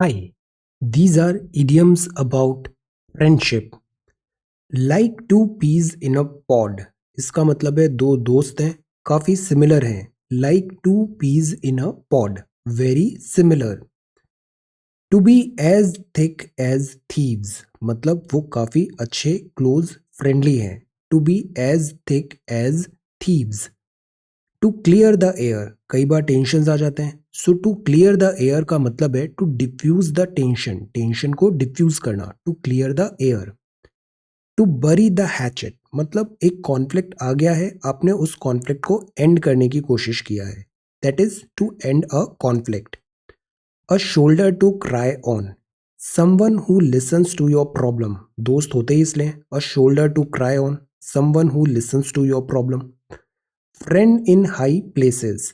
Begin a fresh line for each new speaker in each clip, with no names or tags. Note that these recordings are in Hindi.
Hi, these are idioms about friendship. Like two peas in a pod. इसका मतलब है दो दोस्त हैं, काफी सिमिलर हैं. Like two peas in a pod. Very similar. To be as thick as thieves. मतलब वो काफी अच्छे, क्लोज, फ्रेंडली हैं. To be as thick as thieves. To clear the air. कई बार टेंशन आ जाते हैं. So to clear the air का मतलब है to diffuse the tension. Tension को डिफ्यूज करना. To clear the air. To bury the hatchet मतलब एक कॉन्फ्लिक्ट आ गया है, आपने उस कॉन्फ्लिक्ट को एंड करने की कोशिश किया है. That is to end a conflict. A shoulder to cry on. Someone who listens to your problem. दोस्त होते ही इसलिए. A shoulder to cry on. Someone who listens to your problem. Friend in high places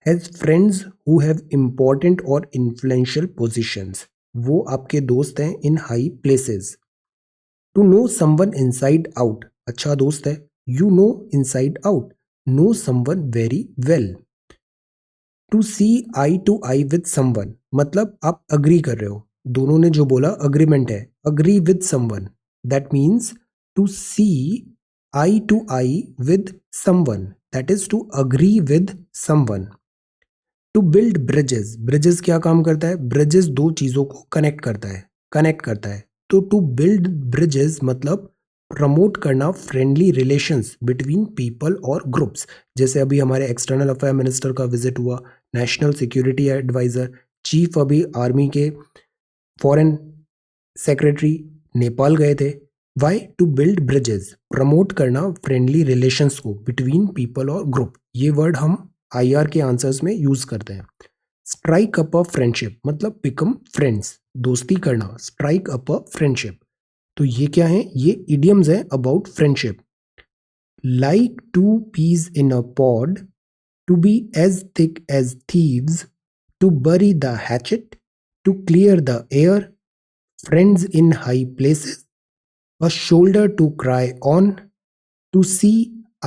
has friends who have important or influential positions. वो आपके दोस्त हैं in high places. To know someone inside out. अच्छा दोस्त है. You know inside out. Know someone very well. To see eye to eye with someone. मतलब आप agree कर रहे हो. दोनों ने जो बोला agreement है. Agree with someone. That means to see eye to eye with someone. That is to agree with someone. To build bridges. Bridges क्या काम करता है? Bridges दो चीजों को कनेक्ट करता है. तो to build bridges मतलब प्रमोट करना फ्रेंडली रिलेशंस बिटवीन पीपल और ग्रुप्स. जैसे अभी हमारे एक्सटर्नल अफेयर मिनिस्टर का विजिट हुआ, नेशनल सिक्योरिटी एडवाइजर, चीफ अभी आर्मी के, फॉरेन सेक्रेटरी नेपाल गए थे. Why? To build bridges. Promote करना फ्रेंडली रिलेशंस को बिटवीन पीपल और ग्रुप. ये वर्ड हम आईआर के आंसर्स में यूज करते हैं. स्ट्राइक अप अ फ्रेंडशिप मतलब बिकम फ्रेंड्स. दोस्ती करना. Strike up a friendship. तो ये क्या है? ये इडियम्स हैं about friendship. Like two peas in a pod. To be as thick as thieves. To bury the hatchet. To clear the air. Friends in high places. A shoulder to cry on. To see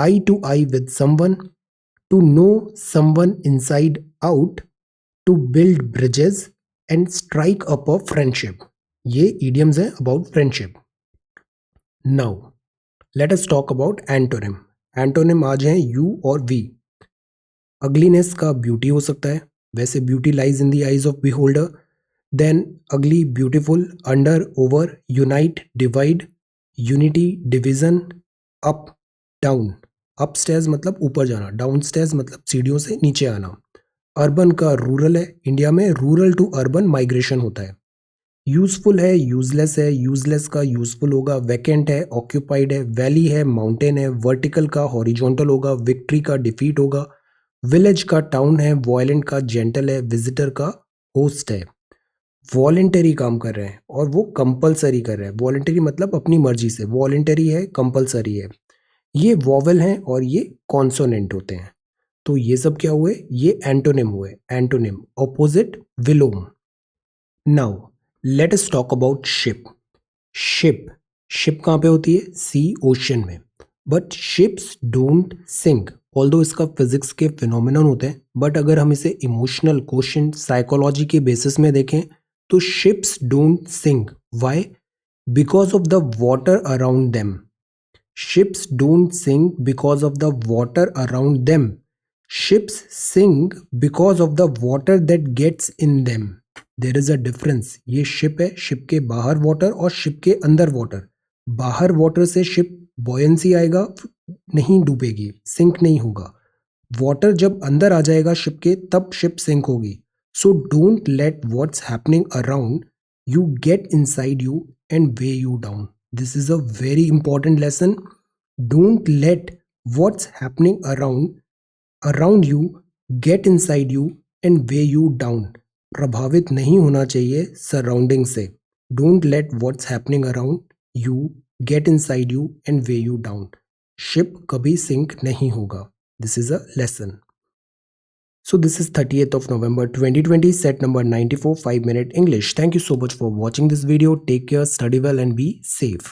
eye to eye with someone. To know someone inside out. To build bridges and strike up a friendship. ये idioms हैं about friendship. Now, let us talk about antonym. Antonym आज हैं you और we. Ugliness का beauty हो सकता है. वैसे beauty lies in the eyes of beholder. Then ugly, beautiful, under, over, unite, divide, unity, division, up, down. Upstairs मतलब ऊपर जाना. डाउनस्टेयर्स मतलब सीढ़ियों से नीचे आना. अर्बन का रूरल है. इंडिया में रूरल टू अर्बन माइग्रेशन होता है. यूजफुल है, यूजलेस है. यूजलेस का यूजफुल होगा. वैकेंट है, ऑक्यूपाइड है. वैली है, माउंटेन है. वर्टिकल का हॉरिजॉन्टल होगा. विक्ट्री का डिफीट होगा. विलेज का टाउन है. वॉयलेंट का जेंटल है. विजिटर का होस्ट है. वॉलेंटरी काम कर रहे हैं और वो कंपलसरी कर रहे हैं. वॉलेंटरी मतलब अपनी मर्जी से. वॉलेंटरी है, कंपलसरी है. ये वॉवेल हैं और ये कॉन्सोनेंट होते हैं. तो ये सब क्या हुए? ये एंटोनिम हुए. एंटोनिम ऑपोजिट, विलोम. Now let us talk about ship. Ship. Ship कहाँ पे होती है? सी, ओशन में. But ships don't sink. Although इसका फिजिक्स के फिनोमिनन होते हैं, बट अगर हम इसे इमोशनल, क्वेश्चन, साइकोलॉजी के बेसिस में देखें तो ships don't sink. Why? Because of the water around them. Ships don't sink because of the water around them. Ships sink because of the water that gets in them. There is a difference. ये ship है. ship के बाहर water और ship के अंदर water. बाहर water से ship buoyancy आएगा, नहीं डूबेगी, sink नहीं होगा. water जब अंदर आ जाएगा ship के, तब ship sink होगी. So don't let what's happening around you get inside you and weigh you down. This is a very important lesson. Don't let what's happening around you get inside you and weigh you down. प्रभावित नहीं होना चाहिए सराउंडिंग से. Don't let what's happening around you get inside you and weigh you down. Ship कभी sink नहीं होगा. This is a lesson. So this is 30th of November 2020, set number 94, 5-minute English. Thank you so much for watching this video. Take care, study well and be safe.